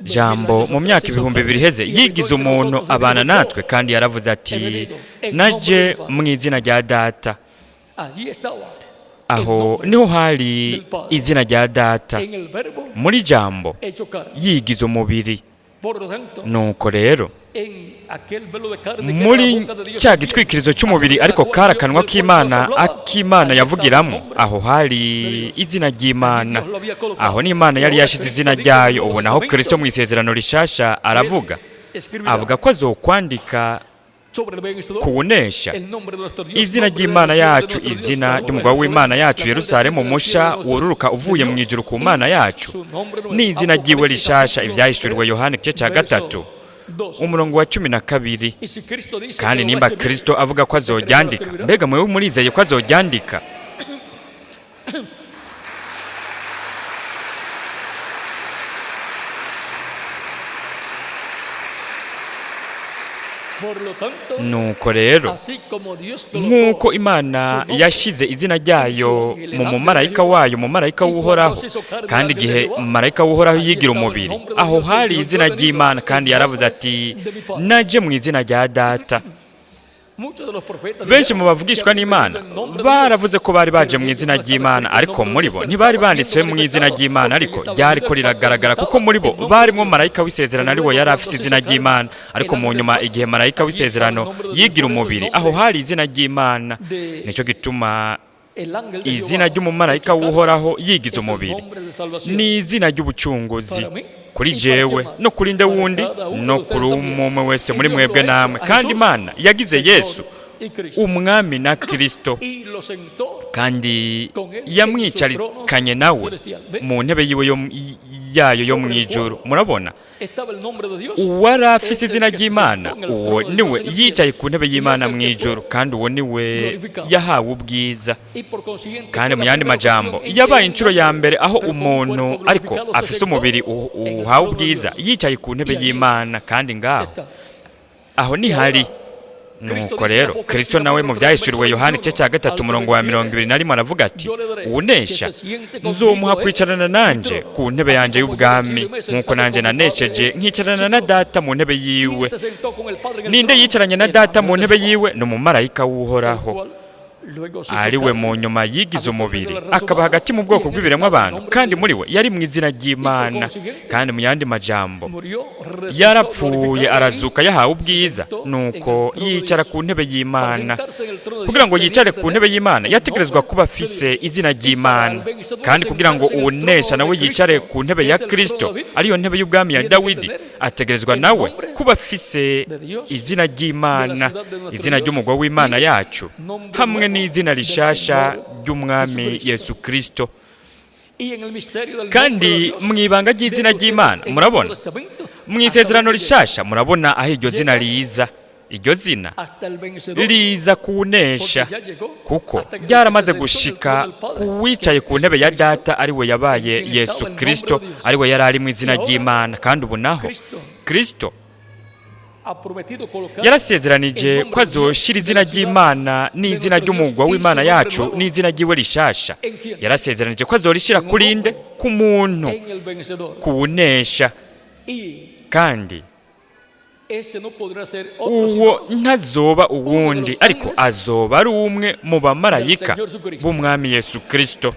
jambo mu myaka ibihumbi bibiri iheze yigize umuntu abana natwe kandi yaravuze ati naje mu izina rya data. Aho niho hari izina rya data muri jambo yigize umubiri. Nuko rero muri cya gitwikirizo cy'umubiri ariko karakanwa k'Imana ak'Imana yavugiramo, aho hari izina ry'Imana. Aho n'Imana yari yashize izina ryayo. Ubu naho Kristo mu isezerano rishasha aravuga, avuga ko azokwandika kuwunesha izina ry'Imana yacu, izina ry'umugabo w'Imana yacu Yerusalemu musha wururuka uvuye mu ijuru ku Mana yacu, ni izina ry'iwe rishasha. Ibyahishuriwe Yohana igice cya 3 umurongo wa 12. Kandi nimba Kristo avuga ko azoryandika, mbega mwewe murizeye ko azoryandika? Nuko rero nk'uko Imana yashize izina ryayo mu mumarayika wayo, mumarayika w'Uhoraho, kandi igihe mumarayika w'Uhoraho yigira umubiri, aho hari izina ry'Imana kandi yaravuze ati naje mu izina rya data. Benshi mu bavugishwa n'Imana baravuze ko bari baje mu izina ry'Imana, ariko muri bo ntibari banditse mu izina ry'Imana, ariko ryari ko riragaragara kuko muri bo barimo marayika w'isezerano ari we yari afite izina ry'Imana. Ariko mu nyuma igihe marayika w'isezerano yigira umubiri, aho hari izina ry'Imana. Nicyo gituma izina ry'umumarayika w'Uhoraho yigize umubiri ni izina ry'ubucunguzi kuri jewe no kuri nde wundi no kuri umwe wese muri mwebwe namwe. Kandi Imana yagize Yesu umwami na Kristo, kandi yamwicarikanye nawe mu ntebe yiwe yayo yo mu ijuru. Murabona, uwari afise izina ry'Imana, uwo niwe yicaye ku ntebe y'Imana mu ijuru, kandi uwo niwe yahawe ubwiza. Kandi mu yandi majambo, yabaye inshuro ya mbere aho umuntu ariko afise umubiri uhawe ubwiza yicaye ku ntebe y'Imana. kandi ngaho aho ni hari. Nuko rero Kristo nawe mu byahishuriwe Yohana igice cya 3 umurongo wa 21 aravuga ati uwunesha nzomuha kwicarana nanje ku ntebe yanje y'ubwami, nk'uko nanje nanesheje nkicarana na data mu ntebe yiwe. Ninde yicaranye na data mu ntebe yiwe? Ni umumarayika w'Uhoraho, ari we mu nyuma yigize umubiri akaba hagati mu bwoko bw'ibiremwa abantu, kandi muri we yari mu izina ry'Imana. kandi mu yandi majambo yarapfuye arazuka yahawe ubwiza, nuko yicara ku ntebe y'Imana. Kugira ngo yicare ku ntebe y'Imana yategerezwa kuba afise izina ry'Imana, kandi kugira ngo unesha nawe yicare ku ntebe ya Kristo, ariyo ntebe y'ubwami ya Dawidi, ategerezwa nawe kuba afise izina ry'Imana, izina ry'umugabo w'Imana yacu, hamwe n'izina rishasha ry'umwami Yesu Kristo. Kandi mu ibanga ry'izina ry'Imana, murabona mu isezerano rishasha, murabona aho iryo zina riza. Iryo zina riza kunesha, kuko ryaramaze gushika kuwicaye ku ntebe ya data, ari we yabaye Yesu Kristo, ari we yari ari mu izina ry'Imana. kandi ubu naho Kristo yarasezeranije ko azoshira izina ry'Imana n'izina ry'umugwa w'Imana yacu n'izina ry'iwe rishasha. Yarasezeranije ko azorishira kuri nde? Ku muntu, kuwunesha. kandi uwo ntazoba uwundi, ariko azoba ari umwe mu bamarayika b'umwami Yesu Kristo.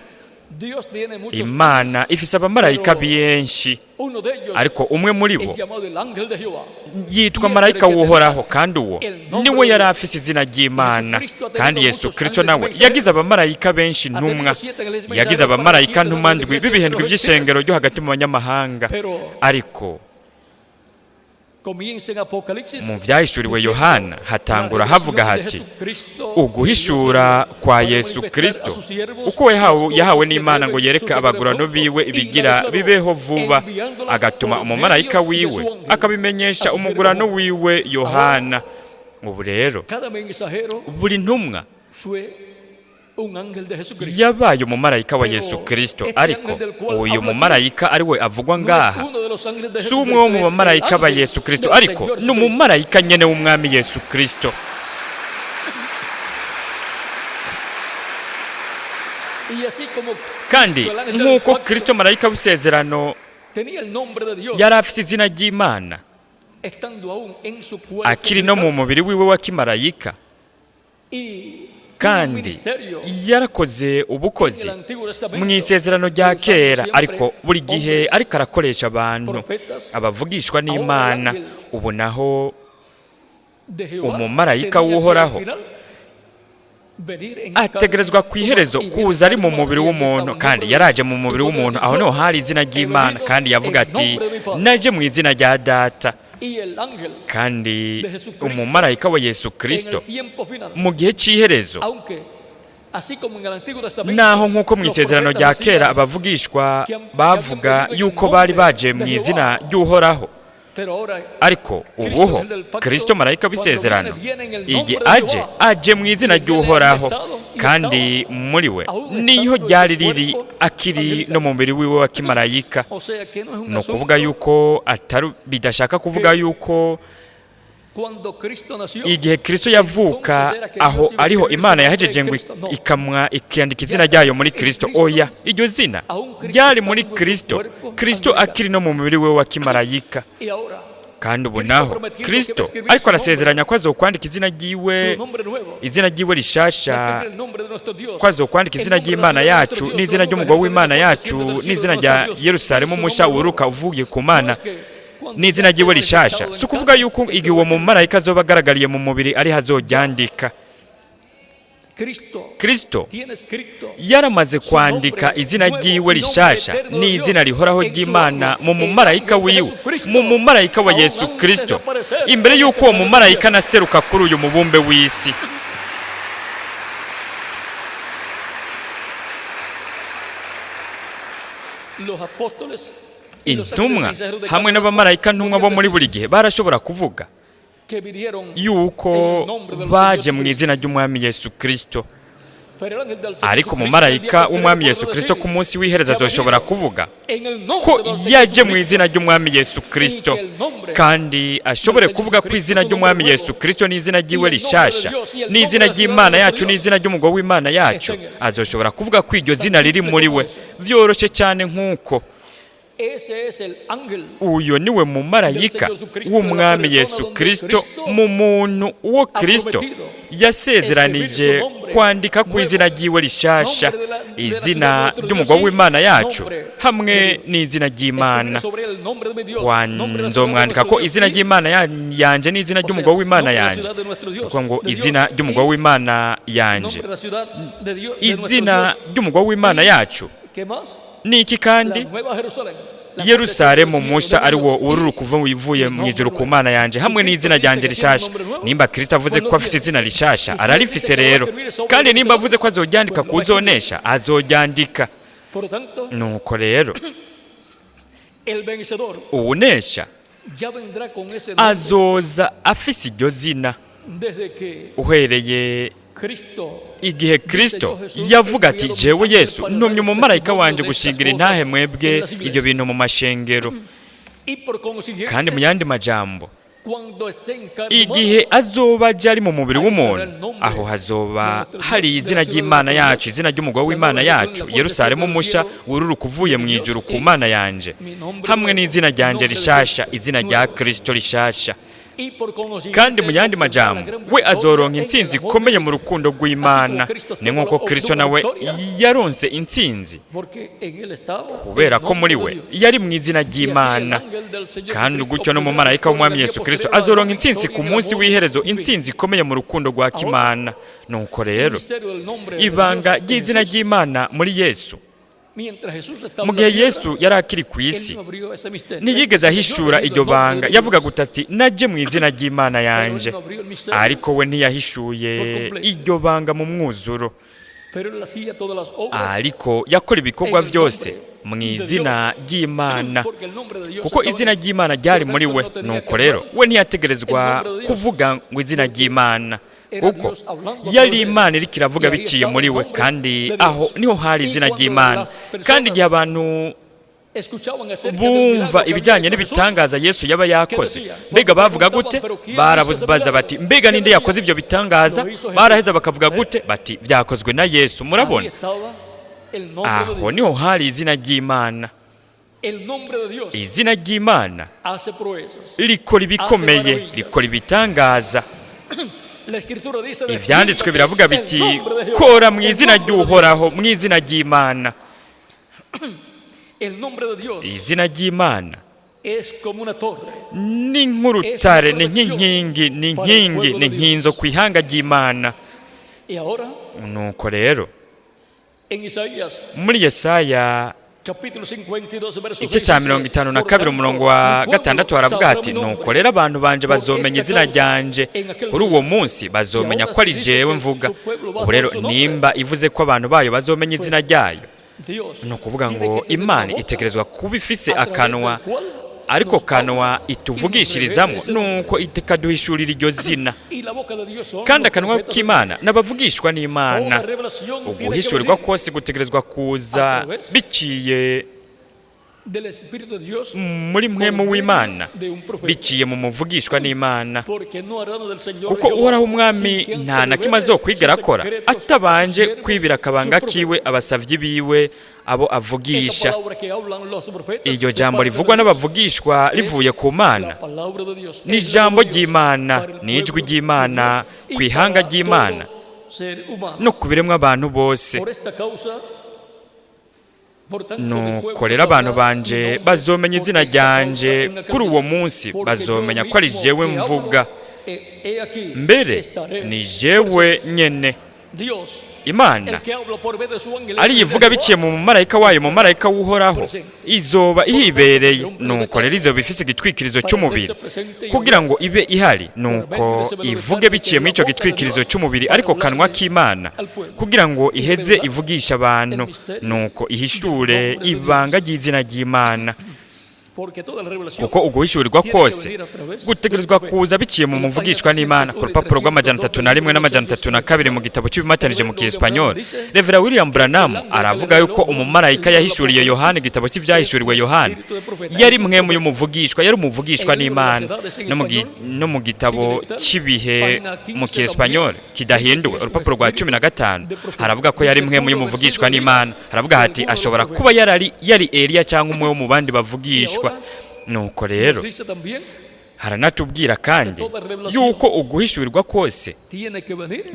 Imana ifise abamarayika benshi, ariko umwe muri bo yitwa marayika w'Uhoraho, kandi uwo niwe yari afise izina ry'Imana. kandi Yesu Kristo nawe yagize abamarayika benshi ntumwa, yagize abamarayika ntumwa ndwi b'ibihendwi by'ishengero ryo hagati mu banyamahanga. ariko mu byahishuriwe Yohana hatangura havuga hati uguhishura kwa Yesu Kristo, uko yahawe n'Imana ngo yereke abagurano biwe ibigira bibeho vuba, agatuma umumarayika wiwe akabimenyesha umugurano wiwe Yohana. ubu rero buri ntumwa yabaye umumarayika wa Yesu Kristo, ariko uyu mumarayika ari we avugwa ngaha si umwe wo mu bamarayika ba Yesu Kristo, ariko ni umumarayika nyene w'umwami Yesu Kristo. kandi nk'uko Kristo marayika w'isezerano yari afite izina ry'Imana akiri no mu mubiri wiwe wa kimarayika, kandi yarakoze ubukozi mu isezerano rya kera, ariko buri gihe ariko arakoresha abantu abavugishwa n'Imana. ubu naho umumarayika w'uhoraho ategerezwa ku iherezo kuza ari mu mubiri w'umuntu, kandi yaraje mu mubiri w'umuntu. aho niho hari izina ry'Imana, kandi yavuga ati naje mu izina rya Data. kandi umumarayika wa Yesu Kristo mu gihe cy'iherezo, naho nk'uko mu isezerano rya kera abavugishwa bavuga yuko bari baje mu izina ry'uhoraho, ariko ubuho Kristo marayika w'isezerano igihe aje mu izina ry'uhoraho, kandi muri we niho ryari riri akiri no mu mubiri wiwe wa kimarayika. ni ukuvuga yuko bidashaka kuvuga yuko igihe Kristo yavuka aho ariho Imana yahejeje ngo ikandika izina ryayo muri Kristo. oya, iryo zina ryari muri Kristo akiri no mu mubiri we wa kimarayika. kandi ubu naho Kristo ariko arasezeranya ko azokwandika izina ryiwe rishasha, ko azokwandika izina ry'Imana yacu n'izina ry'umugabo w'Imana yacu n'izina rya Yerusalemu musha uruka uvuye ku Mana n'izina ryiwe rishasha. si ukuvuga yuko igihe uwo mumarayika azoba agaragariye mu mubiri ari hazoryandika. Kristo yaramaze kwandika izina ryiwe rishasha n'izina rihoraho ry'Imana mu mumarayika wiwe, mu mumarayika wa Yesu Kristo, imbere y'uko uwo mumarayika anaseruka kuri uyu mubumbe w'isi. intumwa hamwe n'abamarayika ntumwa bo muri buri gihe barashobora kuvuga yuko baje mu izina ry'Umwami Yesu Kristo, ariko umumarayika w'Umwami Yesu Kristo ku munsi w'iherezo azoshobora kuvuga ko yaje mu izina ry'Umwami Yesu Kristo, kandi ashobore kuvuga ko izina ry'Umwami Yesu Kristo n'izina ryiwe rishasha n'izina ry'Imana yacu n'izina ry'umugabo w'Imana yacu. azoshobora kuvuga ko iryo zina riri muri we byoroshye cyane nk'uko uyo niwe mumarayika w'Umwami Yesu Kristo mu muntu uwo Kristo yasezeranije kwandika ku izina ryiwe rishasha, izina ry'umugabo w'Imana yacu hamwe n'izina ry'Imana. nzomwandika ko izina ry'Imana yanje n'izina ry'umugabo w'Imana yanje, kuko ngo izina ry'umugabo w'Imana yanje, izina ry'umugabo w'Imana yacu ni iki kandi? Yerusalemu musha ari wo ururuka uvuye mu ijuru ku Mana yanje hamwe n'izina ryanje rishasha. nimba Kristo avuze ko afite izina rishasha ararifite rero, kandi nimba avuze ko azoryandika kuzonesha azoryandika. nuko rero uwunesha azoza afise iryo zina uhereye igihe Kristo yavuga ati jewe Yesu ntumye umumarayika wanje gushingira intahe mwebwe ibyo bintu mu mashengero. kandi mu yandi majambo, igihe azoba ari mu mubiri w'umuntu, aho hazoba hari izina ry'Imana yacu, izina ry'umugabo w'Imana yacu, Yerusalemu musha wururuka uvuye mu ijuru ku Mana yanje hamwe n'izina ryanje rishasha, izina rya Kristo rishasha. kandi mu yandi majambo, we azoronka intsinzi ikomeye mu rukundo rw'Imana, ni nk'uko Kristo nawe yaronse intsinzi, kubera ko muri we yari mu izina ry'Imana. kandi gutyo n'umumarayika w'Umwami Yesu Kristo azoronka intsinzi ku munsi w'iherezo, intsinzi ikomeye mu rukundo rwa Kimana. nuko rero ibanga ry'izina ry'Imana muri Yesu, mu gihe Yesu yari akiri ku isi, ntiyigeze ahishura iryo banga. yavuga ati naje mu izina ry'Imana yanje, ariko we ntiyahishuye iryo banga mu mwuzuro, ariko yakora ibikorwa byose mu izina ry'Imana, kuko izina ry'Imana ryari muri we. nuko rero we ntiyategerezwa kuvuga ngo izina ry'Imana, kuko yari Imana iriko iravuga biciye muri we, kandi aho niho hari izina ry'Imana. kandi igihe abantu bumva ibijyanye n'ibitangaza Yesu yaba yakoze, mbega bavuga gute? barabaza bati mbega ninde yakoze ibyo bitangaza? baraheza bakavuga gute? bati byakozwe na Yesu. murabona, aho niho hari izina ry'Imana. izina ry'Imana rikora ibikomeye, rikora ibitangaza. Ibyanditswe biravuga biti kora mu izina ry'Uhoraho, mu izina ry'Imana. Izina ry'Imana ni nk'urutare, ni nk'inkingi, ni inkingi, ni nkinzo ku ihanga ry'Imana. Nuko rero muri Yesaya igice cya 52 umurongo wa 6 haravuga hati nuko rero abantu banje bazomenya izina ryanje, kuri uwo munsi bazomenya ko ari jewe mvuga. Ubu rero nimba ivuze ko abantu bayo bazomenya izina ryayo, ni ukuvuga ngo Imana itekerezwa kuba ifise akanwa, ariko kanwa ituvugishirizamo, nuko itekaduhishurira iryo zina. Kandi akanwa k'Imana n'abavugishwa n'Imana. Uguhishurirwa kose gutegerezwa kuza biciye muri mpwemu w'Imana, biciye mu muvugishwa n'Imana, kuko Uhoraho Umwami nta na kimwe azokwigera akora atabanje kwibira akabanga kiwe abasavyi biwe, abo avugisha. Iryo jambo rivugwa n'abavugishwa rivuye ku Mana, ni ijambo ry'Imana, ni ijwi ry'Imana ku ihanga ry'Imana no ku biremwa abantu bose. Nuko rero abantu banje bazomenya izina ryanje, kuri uwo munsi bazomenya ko ari jewe mvuga, mbere ni jewe nyene. Imana ariyivuga biciye mu mumarayika wayo, mu mumarayika w'Uhoraho, izoba ihibereye. Nuko rero izoba ifise igitwikirizo cy'umubiri kugira ngo ibe ihari, nuko ivuge biciye muri ico gitwikirizo cy'umubiri, ariko kanwa k'Imana kugira ngo iheze ivugisha abantu, nuko ihishure ibanga ry'izina ry'Imana. Kuko uguhishurirwa kose gutegerezwa kuza biciye mu muvugishwa n'Imana. Ku rupapuro rw'301 n'302 mu gitabo cy'ibimatanije mu Kiespanyol, Reverend William Branham aravuga yuko umumarayika yahishuriye Yohana igitabo cy'ivyahishuriwe Yohana yari mwemu y'umuvugishwa, yari umuvugishwa n'Imana. No mu gitabo cy'ibihe mu Kiespanyol kidahinduwe, urupapuro rwa 15 haravuga ko yari mwemu y'umuvugishwa n'Imana. Haravuga hati ashobora kuba yari Eliya cyangwa umwe wo mu bandi bavugishwa. Nuko rero haranatubwira kandi yuko uguhishurirwa kose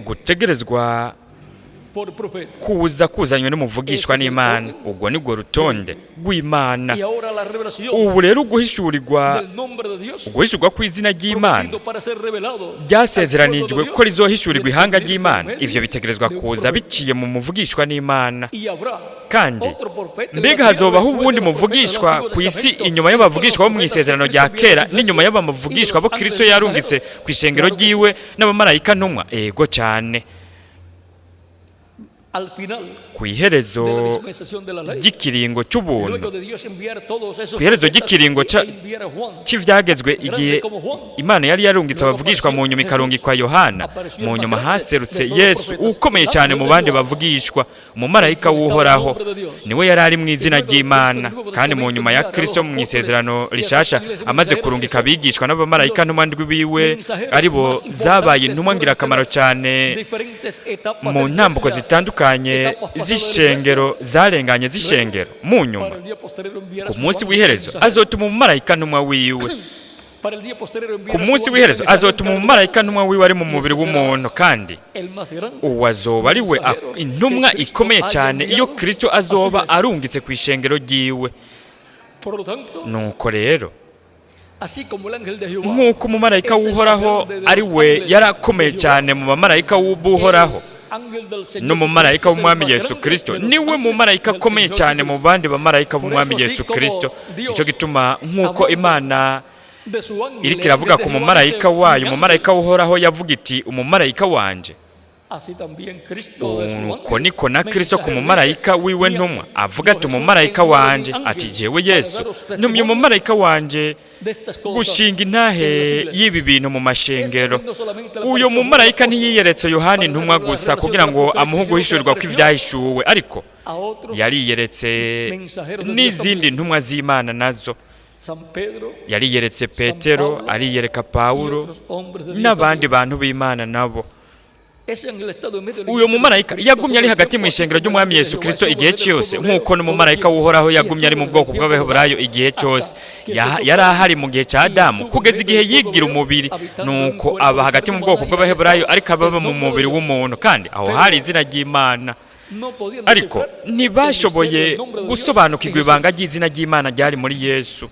gutegerezwa kuza kuzanywe n'umuvugishwa n'Imana. Ubwo nibwo rutonde rw'Imana. Ubu rero uguhishurirwa kw'izina ry'Imana byasezeranijwe ko rizohishurirwa ihanga ry'Imana. Ivyo bitegerezwa kuza biciye mu muvugishwa n'Imana. Kandi mbega hazobaho ubundi muvugishwa ku isi inyuma y'abavugishwa bo mu isezerano rya kera n'inyuma y'abamuvugishwa bo Kristo yarungitse ku ishengero ryiwe n'abamarayika ntumwa? Ego cyane. Ku iherezo ry'ikiringo cy'ubuntu, ku iherezo ry'ikiringo cy'ivyagezwe, igihe Imana yari yarungitse abavugishwa, mu nyuma ikarungikwa Yohana, mu nyuma haserutse Yesu ukomeye cyane mu bandi bavugishwa, umumarayika w'Uhoraho. Niwe yari ari mu izina ry'Imana. Kandi mu nyuma ya Kristo mu isezerano rishasha, amaze kurungika abigishwa n'abamarayika ntumwa biwe, aribo zabaye intumwa ngirakamaro cyane mu ntambuko zitandukanye z'ishengero, zarenganye z'ishengero. Mu nyuma ku munsi w'iherezo azotuma umumarayika ntumwa wiwe, ku munsi w'iherezo azotuma umumarayika ntumwa wiwe ari mu mubiri w'umuntu, kandi uwo azoba ari we intumwa ikomeye cyane iyo Kristo azoba arungitse ku ishengero ryiwe. Nuko rero nk'uko umumarayika w'Uhoraho ari we yarakomeye cyane mu bamarayika w'Uhoraho, n'umumarayika w'Umwami Yesu Kristo niwe mumarayika akomeye cyane mu bandi bamarayika b'Umwami Yesu Kristo. Nicyo gituma nk'uko Imana iriko iravuga ku mumarayika wayo, umumarayika w'Uhoraho yavuga iti umumarayika wanje, uko niko na Kristo ku mumarayika wiwe ntumwa avuga ati umumarayika wanje, ati jewe Yesu ntumye umumarayika wanje gushinga intahe y'ibi bintu mu mashengero. Uyo mumarayika ntiyiyeretse Yohana intumwa gusa kugira ngo amuhe guhishurirwa kw'ivyahishuwe, ariko yariyeretse n'izindi ntumwa z'Imana nazo. Yariyeretse Petero, ariyereka Pawulo n'abandi bantu b'Imana nabo. uyo mumarayika yagumye ari hagati mu ishengero ry'umwami Yesu Kristo igihe cyose, nk'uko n'umumarayika w'uhoraho yagumye ari mu bwoko bw'abaheburayo igihe cyose. Yari ahari mu gihe cya Adamu kugeza igihe yigira umubiri, nuko aba hagati mu bwoko bw'abaheburayo ariko ababa mu mubiri w'umuntu, kandi aho hari izina ry'Imana. Ariko ntibashoboye gusobanukirwa ibanga ry'izina ry'Imana ryari muri Yesu.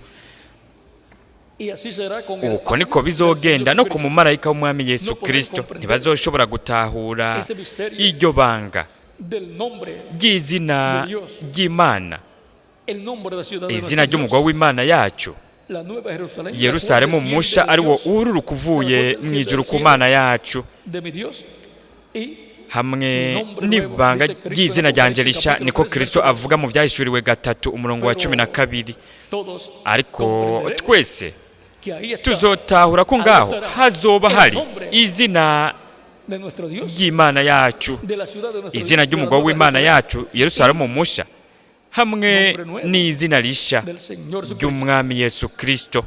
Uko niko bizogenda no ku mumarayika w'umwami Yesu Kristo. Ntibazoshobora gutahura iryo banga ry'izina ry'Imana, izina ry'umugwa w'Imana yacu, Yerusalemu musha, ari wo ururuka uvuye mu ijuru ku Mana yacu, hamwe n'ibanga ry'izina ryanje risha, niko Kristo avuga mu Vyahishuriwe 3:12. Ariko twese tuzotahura ko ngaho hazoba hari izina ry'Imana yacu, izina ry'umugwa w'Imana yacu Yerusalemu musha, hamwe n'izina risha ry'umwami Yesu Kristo.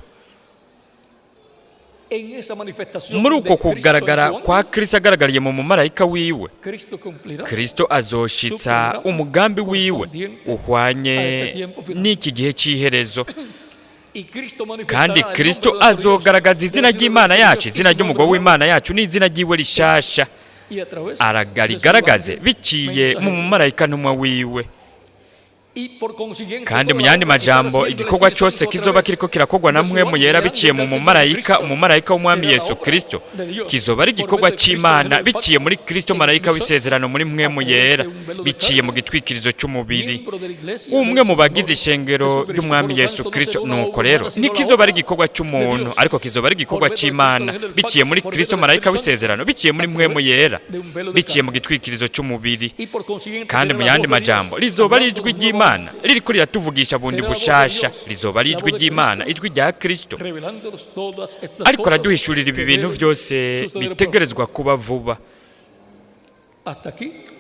Muri uko kugaragara kwa Kristo agaragariye mu mumarayika wiwe, Kristo azoshitsa umugambi wiwe uhwanye n'iki gihe cy'iherezo. Kandi Kristo azogaragaza izina ry'Imana yacu, izina ry'umugwa w'Imana yacu n'izina ry'iwe rishasha, aragarigaragaze biciye mu mumarayika ntumwa wiwe. Kandi mu yandi majambo, igikorwa cyose kizoba kiriko kirakogwa na mpwemu yera biciye mu umumarayika w'umwami Yesu Kristo, kizoba ari igikorwa cy'Imana biciye muri Kristo marayika w'isezerano, muri mpwemu yera biciye mu gitwikirizo cy'umubiri, umwe mu bagize ishengero ry'umwami Yesu Kristo. Nuko rero ntikizoba ari igikorwa cy'umuntu, ariko kizoba ari igikorwa cy'Imana biciye muri Kristo marayika w'isezerano, biciye muri mpwemu yera biciye mu gitwikirizo cy'umubiri. Kandi mu yandi majambo, rizoba ari ijwi ry'Imana ririko riratuvugisha bundi bushasha, rizoba ari ijwi ry'Imana, ijwi rya Kristo, ariko araduhishurira ibi bintu byose bitegerezwa kuba vuba.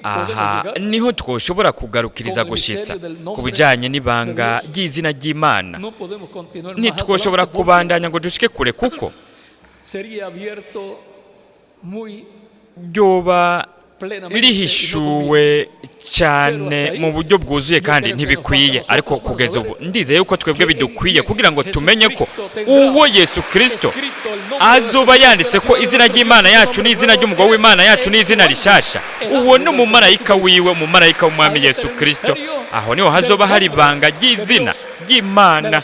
Aha niho twoshobora kugarukiriza gushitsa ku bijanye n'ibanga ry'izina ry'Imana. Ntitwoshobora kubandanya ngo dushike kure, kuko ryoba rihishuwe cyane mu buryo bwuzuye kandi ntibikwiye. Ariko kugeza ubu ndizeye yuko twebwe bidukwiye kugira ngo tumenye ko uwo Yesu Kristo azoba yanditse ko izina ry'Imana yacu n'izina ry'umugwa w'Imana yacu n'izina rishasha, uwo ni umumarayika wiwe, umumarayika w'umwami Yesu Kristo. Aho niho hazoba hari ibanga ry'izina ry'Imana,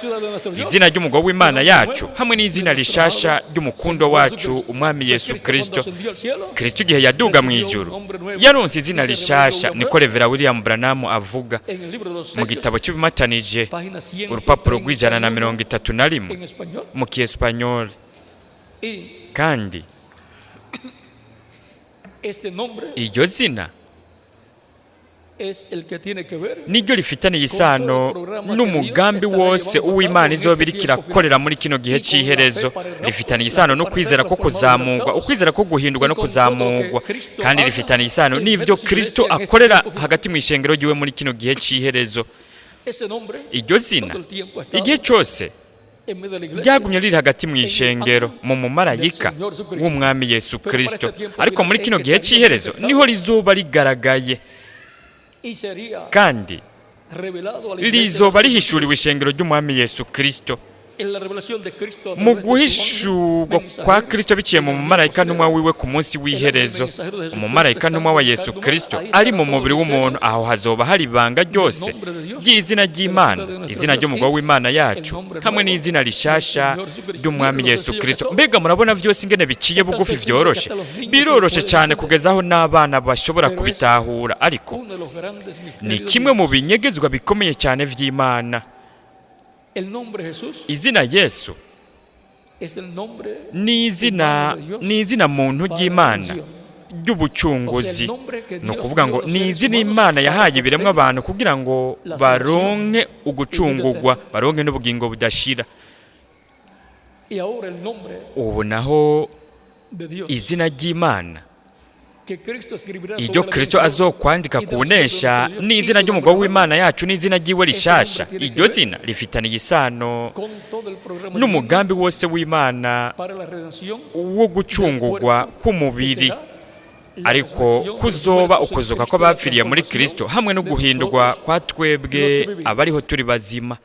izina ry'umugwa w'Imana yacu hamwe n'izina rishasha ry'umukundo wacu umwami Yesu Kristo. Kristo igihe yaduga mu ijuru yaronse izina rishasha, niko Revera William Branham avuga mu gitabo cy'Ibimatanije, urupapuro rw'131 mu Kiespanyol. Kandi iryo zina niryo rifitaniye isano n'umugambi wose uw'Imana izoba iriko irakorera muri kino gihe cy'iherezo. Rifitaniye isano no kwizera ko kuzamurwa, ukwizera ko guhindurwa no kuzamurwa, kandi rifitaniye isano n'ivyo Kristo akorera hagati mu ishengero ryiwe muri kino gihe cy'iherezo. Iryo zina igihe cyose ryagumye riri hagati mu ishengero, mu mumarayika w'umwami Yesu Kristo, ariko muri kino gihe cy'iherezo niho rizoba rigaragaye, kandi rizoba rihishuriwe ishengero ry'umwami Yesu Kristo. Mu guhishurwa kwa Kristo biciye mu mumarayika ntumwa wiwe ku munsi w'iherezo, umumarayika ntumwa wa Yesu Kristo ari mu mubiri w'umuntu, aho hazoba hari ibanga ryose ry'izina ry'Imana, izina ry'umugwa w'Imana yacu hamwe n'izina rishasha ry'umwami Yesu Kristo. Mbega murabona vyose ingene biciye bugufi, vyoroshe, biroroshe cyane kugeza aho n'abana bashobora kubitahura, ariko ni kimwe mu binyegezwa bikomeye cyane vy'Imana. Izina Yesu ni izina muntu ry'Imana ry'ubucunguzi. Ni ukuvuga ngo ni izina Imana yahaye ibiremwa abantu kugira ngo baronke ugucungurwa, baronke n'ubugingo budashira. Ubu naho izina ry'Imana iryo Kristo azokwandika kunesha n'izina ry'umugwa w'Imana yacu n'izina ry'iwe rishasha. Iryo zina rifitaniye isano n'umugambi wose w'Imana wo gucungurwa k'umubiri. ariko kuzoba ukuzuka kw'abapfiriye muri Kristo hamwe no guhindurwa kwa twebwe abariho turi bazima.